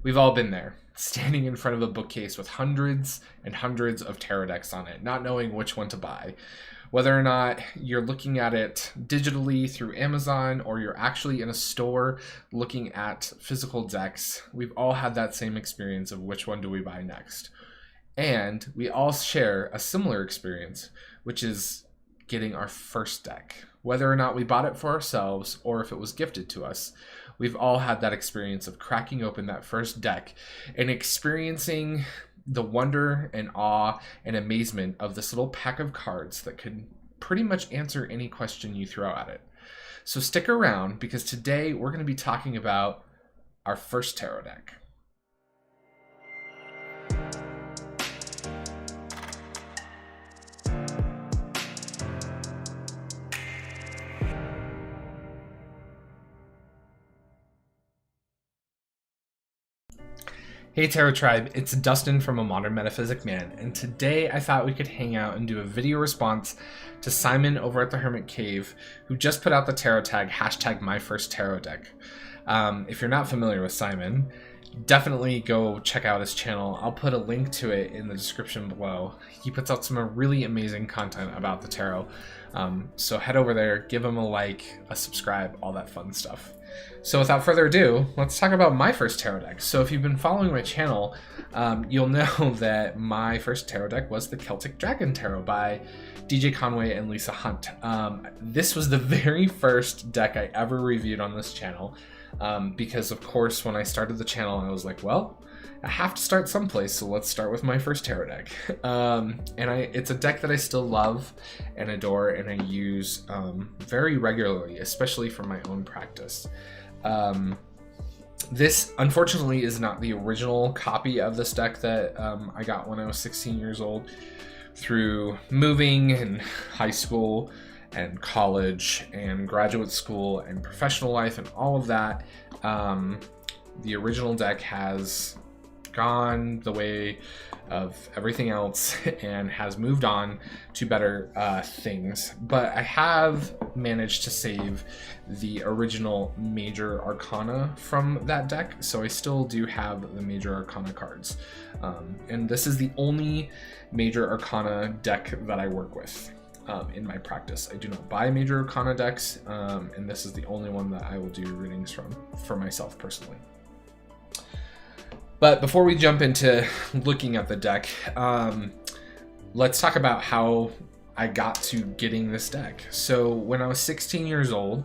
We've all been there, standing in front of a bookcase with hundreds and hundreds of tarot decks on it, not knowing which one to buy. Whether or not you're looking at it digitally through Amazon or you're actually in a store looking at physical decks, we've all had that same experience of which one do we buy next. And we all share a similar experience, which is getting our first deck. Whether or not we bought it for ourselves or if it was gifted to us, we've all had that experience of cracking open that first deck and experiencing the wonder and awe and amazement of this little pack of cards that could pretty much answer any question you throw at it. So stick around, because today we're going to be talking about our first tarot deck. Hey Tarot Tribe, it's Dustin from A Modern Metaphysic Man, and today I thought we could hang out and do a video response to Simon over at the Hermit Cave, who just put out the tarot tag #MyFirstTarotDeck. If you're not familiar with Simon, definitely go check out his channel. I'll put a link to it in the description below. He puts out some really amazing content about the tarot. So head over there, give him a like, a subscribe, all that fun stuff. So without further ado, let's talk about my first tarot deck. So if you've been following my channel, you'll know that my first tarot deck was the Celtic Dragon Tarot by DJ Conway and Lisa Hunt. This was the very first deck I ever reviewed on this channel, because of course when I started the channel I was like, well, I have to start someplace, so let's start with my first tarot deck. It's a deck that I still love and adore, and I use very regularly, especially for my own practice. This, unfortunately, is not the original copy of this deck that I got when I was 16 years old. Through moving and high school and college and graduate school and professional life and all of that, the original deck has gone the way of everything else and has moved on to better things, but I have managed to save the original major arcana from that deck, so I still do have the major arcana cards, and this is the only major arcana deck that I work with in my practice. I do not buy major arcana decks, and this is the only one that I will do readings from for myself personally. But before we jump into looking at the deck, let's talk about how I got to getting this deck. So when I was 16 years old,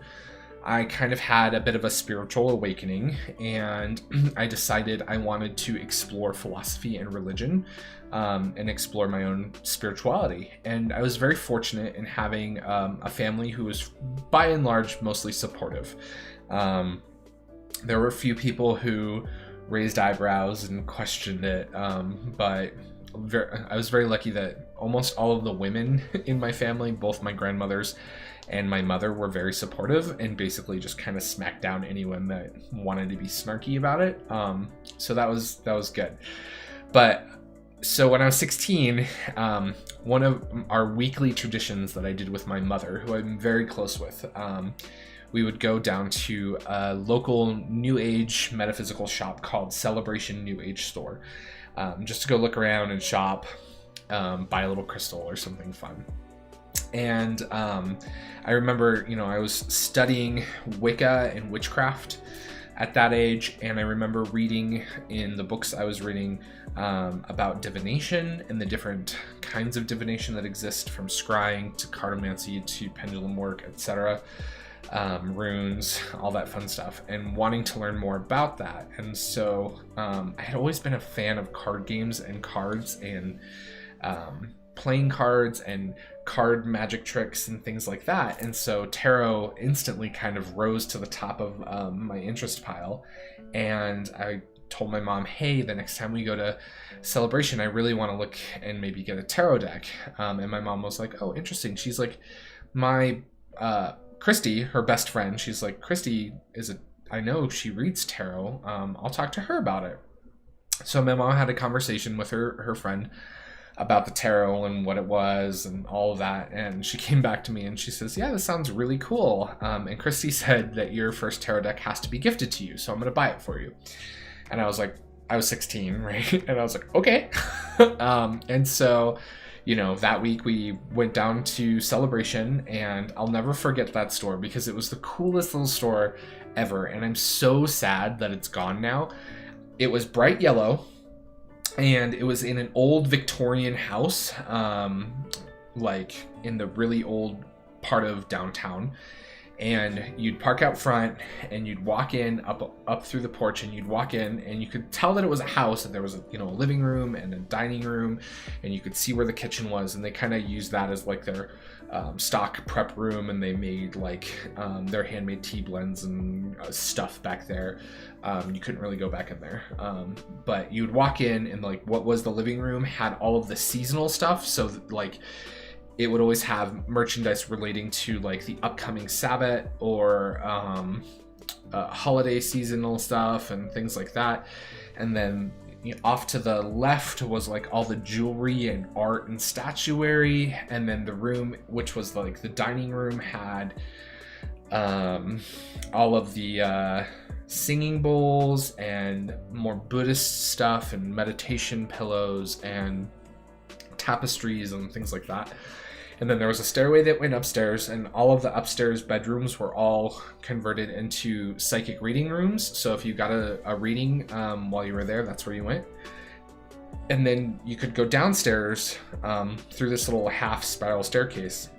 I kind of had a bit of a spiritual awakening, and I decided I wanted to explore philosophy and religion, and explore my own spirituality. And I was very fortunate in having a family who was, by and large, mostly supportive. There were a few people who raised eyebrows and questioned it, but I was very lucky that almost all of the women in my family, both my grandmothers and my mother, were very supportive and basically just kind of smacked down anyone that wanted to be snarky about it. So that was good. But so when I was 16, one of our weekly traditions that I did with my mother, who I'm very close with, we would go down to a local New Age metaphysical shop called Celebration New Age Store, just to go look around and shop, buy a little crystal or something fun. And I remember, I was studying Wicca and witchcraft at that age, and I remember reading in the books I was reading about divination and the different kinds of divination that exist, from scrying to cartomancy to pendulum work, etc. Runes, all that fun stuff, and wanting to learn more about that. And so I had always been a fan of card games and cards and playing cards and card magic tricks and things like that. And so tarot instantly kind of rose to the top of my interest pile. And I told my mom, hey, the next time we go to Celebration, I really want to look and maybe get a tarot deck. And my mom was like, oh, interesting. She's like, my Christy, her best friend, she's like, Christy I know she reads tarot. I'll talk to her about it. So my mom had a conversation with her friend about the tarot and what it was and all of that. And she came back to me and she says, yeah, this sounds really cool. And Christy said that your first tarot deck has to be gifted to you, so I'm going to buy it for you. And I was 16, right? And I was like, okay. And so, you know, that week we went down to Celebration, and I'll never forget that store because it was the coolest little store ever. And I'm so sad that it's gone now. It was bright yellow, and it was in an old Victorian house, like in the really old part of downtown. And you'd park out front, and you'd walk in up through the porch, and you'd walk in, and you could tell that it was a house, and there was a living room and a dining room, and you could see where the kitchen was. And they kind of used that as like their stock prep room, and they made like their handmade tea blends and stuff back there. You couldn't really go back in there, but you'd walk in, and like what was the living room had all of the seasonal stuff. So like it would always have merchandise relating to like the upcoming Sabbath or holiday seasonal stuff and things like that. And then off to the left was like all the jewelry and art and statuary. And then the room, which was like the dining room, had all of the singing bowls and more Buddhist stuff and meditation pillows and tapestries and things like that. And then there was a stairway that went upstairs, and all of the upstairs bedrooms were all converted into psychic reading rooms. So if you got a reading while you were there, that's where you went. And then you could go downstairs through this little half spiral staircase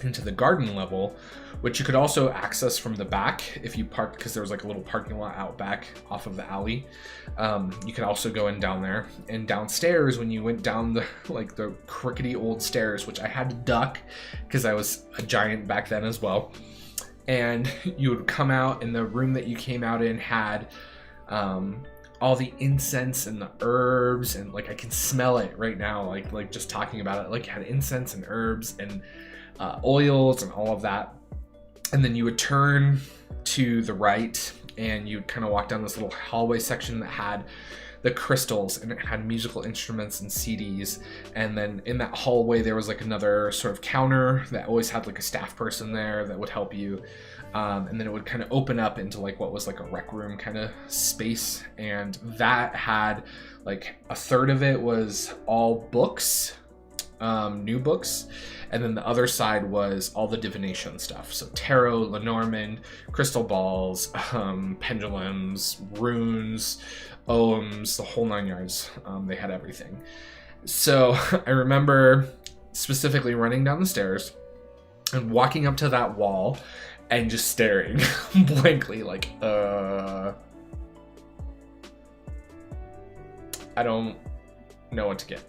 into the garden level, which you could also access from the back if you parked, because there was like a little parking lot out back off of the alley. You could also go in down there. And downstairs, when you went down the crickety old stairs, which I had to duck because I was a giant back then as well, and you would come out, and the room that you came out in had all the incense and the herbs, and like I can smell it right now, like just talking about it. Like it had incense and herbs and oils and all of that. And then you would turn to the right, and you'd kind of walk down this little hallway section that had the crystals, and it had musical instruments and CDs. And then in that hallway there was like another sort of counter that always had like a staff person there that would help you. And then it would kind of open up into like what was like a rec room kind of space, and that had like a third of it was all books, new books, and then the other side was all the divination stuff. So tarot, Lenormand, crystal balls, pendulums, runes, oghams, the whole 9 yards. They had everything. So I remember specifically running down the stairs and walking up to that wall and just staring blankly like, I don't know what to get.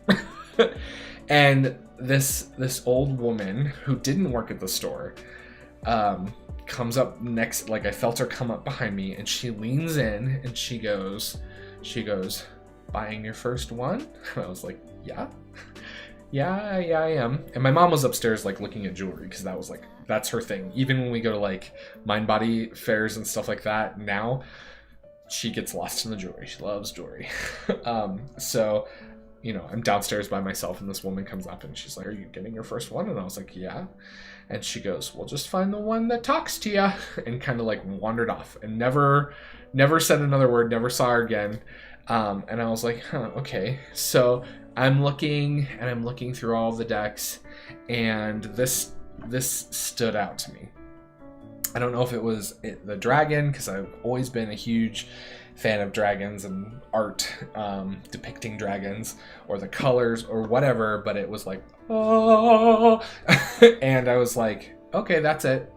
And this old woman who didn't work at the store comes up next, like I felt her come up behind me, and she leans in and she goes, buying your first one? And I was like, yeah, I am. And my mom was upstairs like looking at jewelry, because that was like, that's her thing. Even when we go to like mind body fairs and stuff like that now, she gets lost in the jewelry. She loves jewelry. So I'm downstairs by myself, and this woman comes up and she's like, are you getting your first one? And I was like, yeah. And she goes, well, just find the one that talks to you, and kind of like wandered off and never said another word, never saw her again. And I was like, okay. So I'm looking through all of the decks, and this stood out to me. I don't know if it was the dragon, because I've always been a huge fan of dragons and art depicting dragons, or the colors or whatever, but it was like, oh, and I was like, okay, that's it.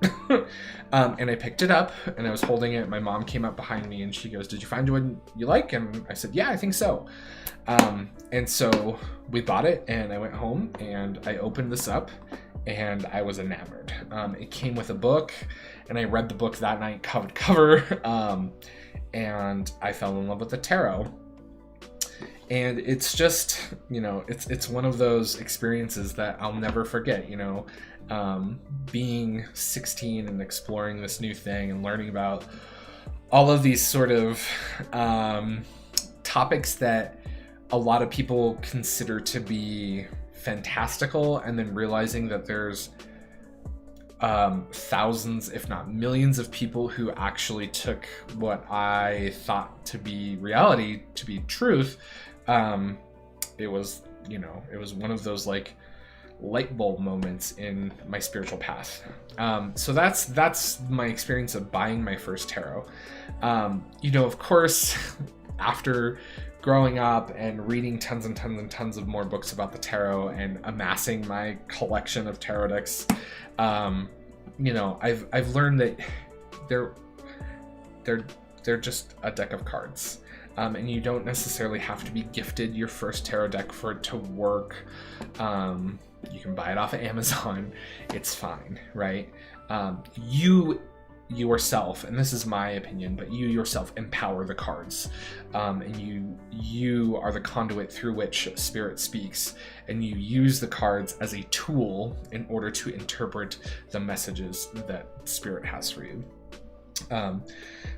And I picked it up, and I was holding it. My mom came up behind me, and she goes, did you find one you like? And I said, yeah, I think so. And so we bought it, and I went home, and I opened this up, and I was enamored. It came with a book, and I read the book that night cover to cover. And I fell in love with the tarot. And it's just, it's one of those experiences that I'll never forget, being 16 and exploring this new thing and learning about all of these sort of topics that a lot of people consider to be fantastical, and then realizing that there's thousands, if not millions of people who actually took what I thought to be reality to be truth. It was, you know, it was one of those like light bulb moments in my spiritual path. So that's my experience of buying my first tarot. You know, of course, after growing up and reading tons and tons and tons of more books about the tarot and amassing my collection of tarot decks, you know, I've learned that they're just a deck of cards. And you don't necessarily have to be gifted your first tarot deck for it to work. You can buy it off of Amazon. It's fine, right? You yourself, and this is my opinion, but you yourself empower the cards, and you are the conduit through which spirit speaks, and you use the cards as a tool in order to interpret the messages that spirit has for you.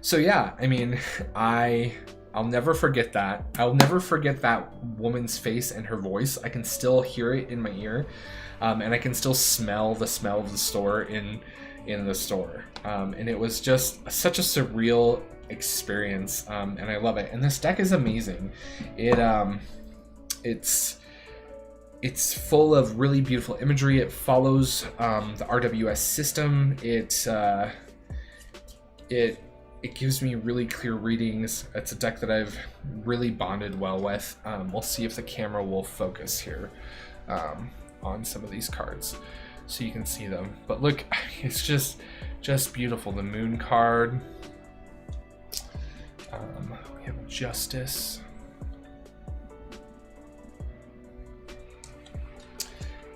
So yeah, I mean, I'll never forget that. I'll never forget that woman's face and her voice. I can still hear it in my ear, and I can still smell the smell of the store in the store. And it was just such a surreal experience, and I love it. And this deck is amazing. It's full of really beautiful imagery. It follows the RWS system. It gives me really clear readings. It's a deck that I've really bonded well with. We'll see if the camera will focus here on some of these cards so you can see them. But look, it's just beautiful. The Moon card. We have Justice.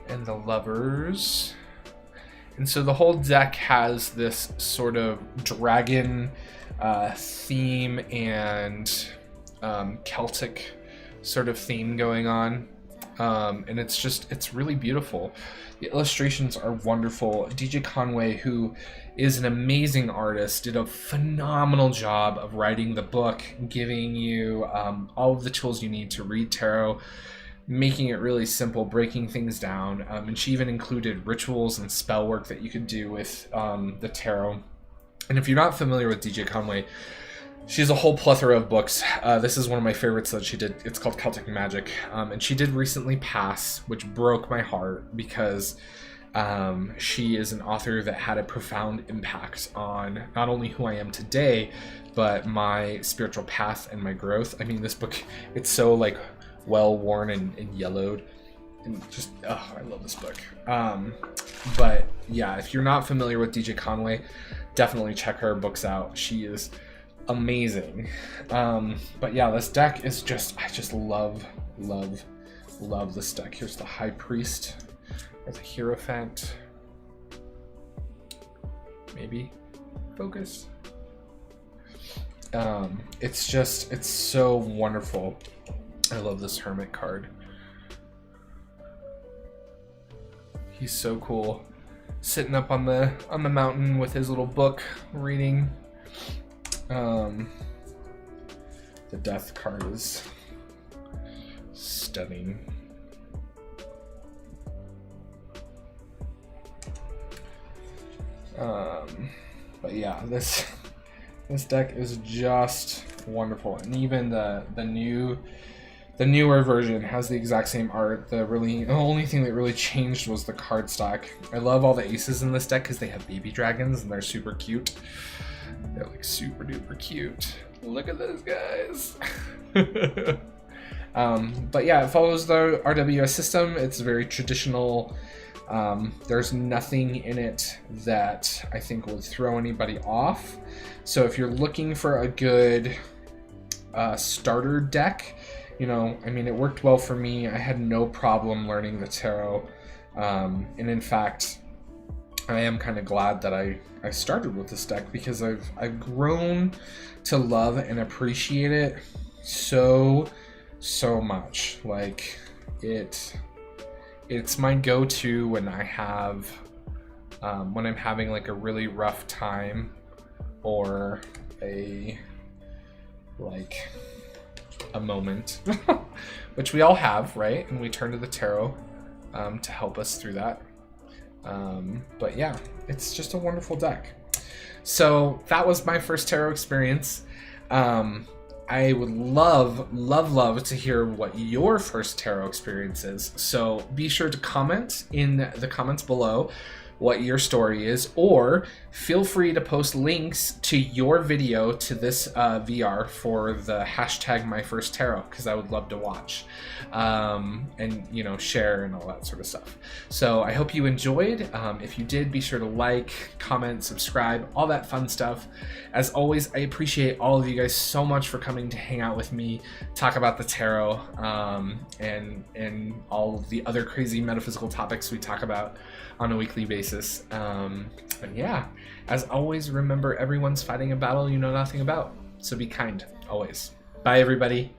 And the Lovers. And so the whole deck has this sort of dragon theme and Celtic sort of theme going on. And it's really beautiful. The illustrations are wonderful. DJ Conway, who is an amazing artist, did a phenomenal job of writing the book, giving you all of the tools you need to read tarot, making it really simple, breaking things down. And she even included rituals and spell work that you could do with the tarot. And if you're not familiar with DJ Conway, she has a whole plethora of books. This is one of my favorites that she did. It's called Celtic Magic. And she did recently pass, which broke my heart because she is an author that had a profound impact on not only who I am today, but my spiritual path and my growth. I mean, this book, it's so like well worn and yellowed, and just I love this book. But yeah, if you're not familiar with DJ Conway, definitely check her books out. She is amazing. But yeah, this deck is I just love this deck. Here's the High Priest. There's a Hierophant. Maybe focus. It's so wonderful. I love this Hermit card. He's so cool, sitting up on the mountain with his little book, reading. The Death card is stunning. But yeah, this deck is just wonderful, and even the newer version has the exact same art. The only thing that really changed was the card stock. I love all the aces in this deck because they have baby dragons and they're super cute. They're like super duper cute. Look at those guys. But yeah, it follows the RWS system. It's very traditional. There's nothing in it that I think would throw anybody off. So if you're looking for a good starter deck, you know, I mean, it worked well for me. I had no problem learning the tarot. And in fact, I am kind of glad that I started with this deck because I've grown to love and appreciate it so much. Like, it's my go-to when I have when I'm having like a really rough time or a moment, which we all have, right? And we turn to the tarot to help us through that. But yeah, it's just a wonderful deck. So that was my first tarot experience. I would love to hear what your first tarot experience is. So be sure to comment in the comments below what your story is, or feel free to post links to your video to this VR for the hashtag myfirsttarot, because I would love to watch and, you know, share and all that sort of stuff. So I hope you enjoyed. If you did, be sure to like, comment, subscribe, all that fun stuff. As always, I appreciate all of you guys so much for coming to hang out with me, talk about the tarot, and all of the other crazy metaphysical topics we talk about on a weekly basis. And yeah, as always, remember, everyone's fighting a battle you know nothing about. So be kind, always. Bye, everybody.